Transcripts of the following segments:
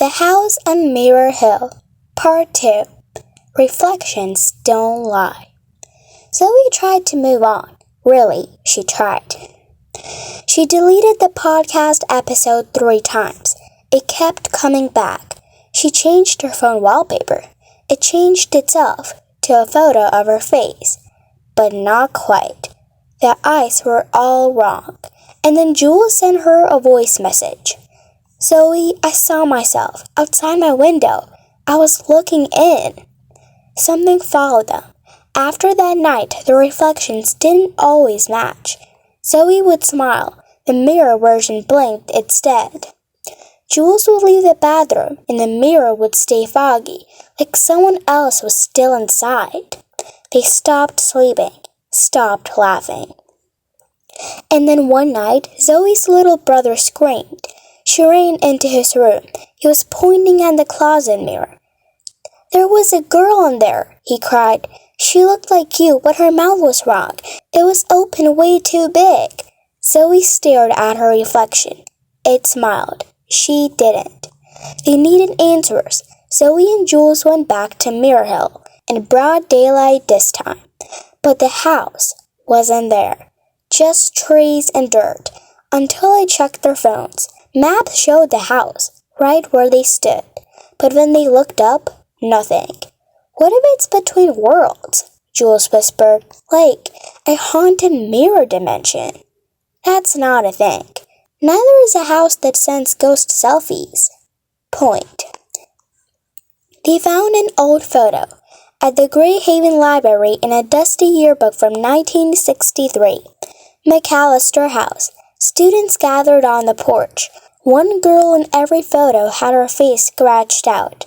The House on Mirror Hill, Part 2. Reflections Don't Lie. Zoe tried to move on. Really, she tried. She deleted the podcast episode 3 times. It kept coming back. She changed her phone wallpaper. It changed itself to a photo of her face. But not quite. The eyes were all wrong. And then Jules sent her a voice message. Zoe, I saw myself outside my window. I was looking in. Something followed them. After that night, the reflections didn't always match. Zoe would smile. The mirror version blinked instead. Jules would leave the bathroom, and the mirror would stay foggy, like someone else was still inside. They stopped sleeping, stopped laughing. And then one night, Zoe's little brother screamed. She ran into his room. He was pointing at the closet mirror. There was a girl in there, he cried. She looked like you, but her mouth was wrong. It was open way too big. Zoe stared at her reflection. It smiled. She didn't. They needed answers. Zoe and Jules went back to Mirror Hill in broad daylight this time. But the house wasn't there. Just trees and dirt. Until they checked their phones. Maps showed the house, right where they stood. But when they looked up, nothing. What if it's between worlds? Jules whispered, like a haunted mirror dimension. That's not a thing. Neither is a house that sends ghost selfies. Point. They found an old photo at the Grey Haven Library in a dusty yearbook from 1963. McAllister House. Students gathered on the porch. One girl in every photo had her face scratched out.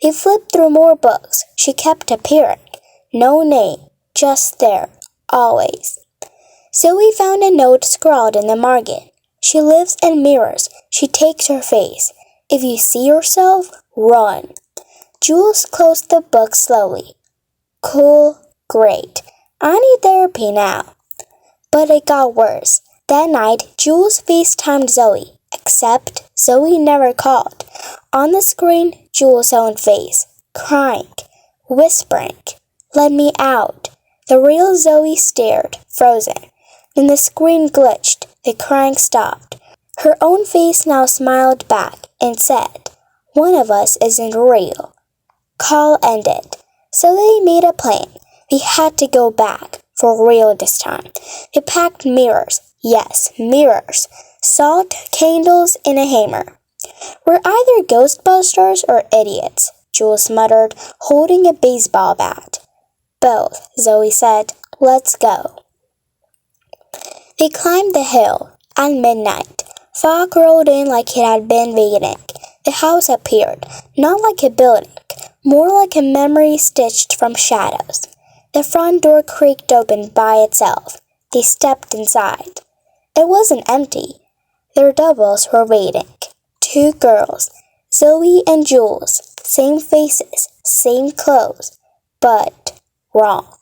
They flipped through more books. She kept appearing. No name, just there, always. Zoe found a note scrawled in the margin. She lives in mirrors. She takes her face. If you see yourself, run. Jules closed the book slowly. Cool, great. I need therapy now. But it got worse. That night, Jules FaceTimed Zoe, except Zoe never called. On the screen, Jules' own face, crying, whispering, "Let me out." The real Zoe stared, frozen. Then the screen glitched. The crying stopped. Her own face now smiled back and said, "One of us isn't real." Call ended. So they made a plan. They had to go back, for real this time. They packed mirrors. Yes, mirrors. Salt, candles, and a hammer. We're either ghostbusters or idiots, Jules muttered, holding a baseball bat. Both, Zoe said. Let's go. They climbed the hill. At midnight, fog rolled in like it had been waiting. The house appeared, not like a building, more like a memory stitched from shadows. The front door creaked open by itself. They stepped inside. It wasn't empty. Their doubles were waiting. 2 girls, Zoe and Jules, same faces, same clothes, but wrong.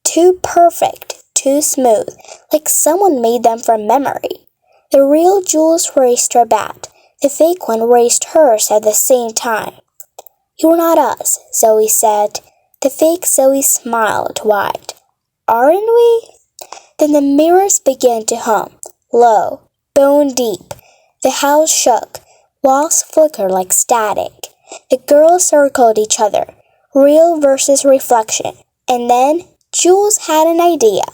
Too perfect, too smooth, like someone made them from memory. The real Jules raised her bat. The fake one raised hers at the same time. You're not us, Zoe said. The fake Zoe smiled wide. Aren't we? Then the mirrors began to hum, low, bone deep. The house shook. Walls flickered like static. The girls circled each other, real versus reflection. And then Jules had an idea.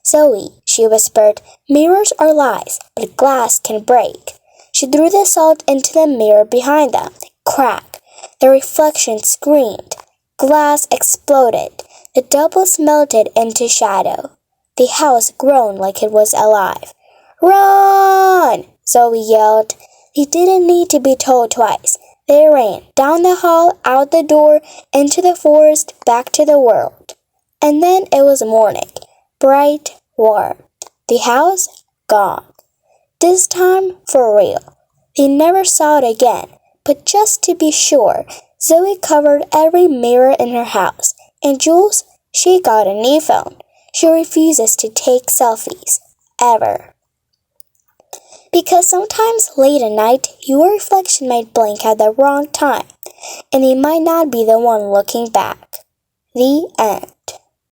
Zoe, she whispered, mirrors are lies, but glass can break. She threw the salt into the mirror behind them. Crack. The reflection screamed. Glass exploded. The doubles melted into shadow. The house groaned like it was alive. Run! Zoe yelled. They didn't need to be told twice. They ran down the hall, out the door, into the forest, back to the world. And then it was morning. Bright, warm. The house gone. This time for real. They never saw it again. But just to be sure, Zoe covered every mirror in her house. And Jules, she got a new phone. She refuses to take selfies. Ever. Because sometimes late at night, your reflection might blink at the wrong time, and you might not be the one looking back. The end.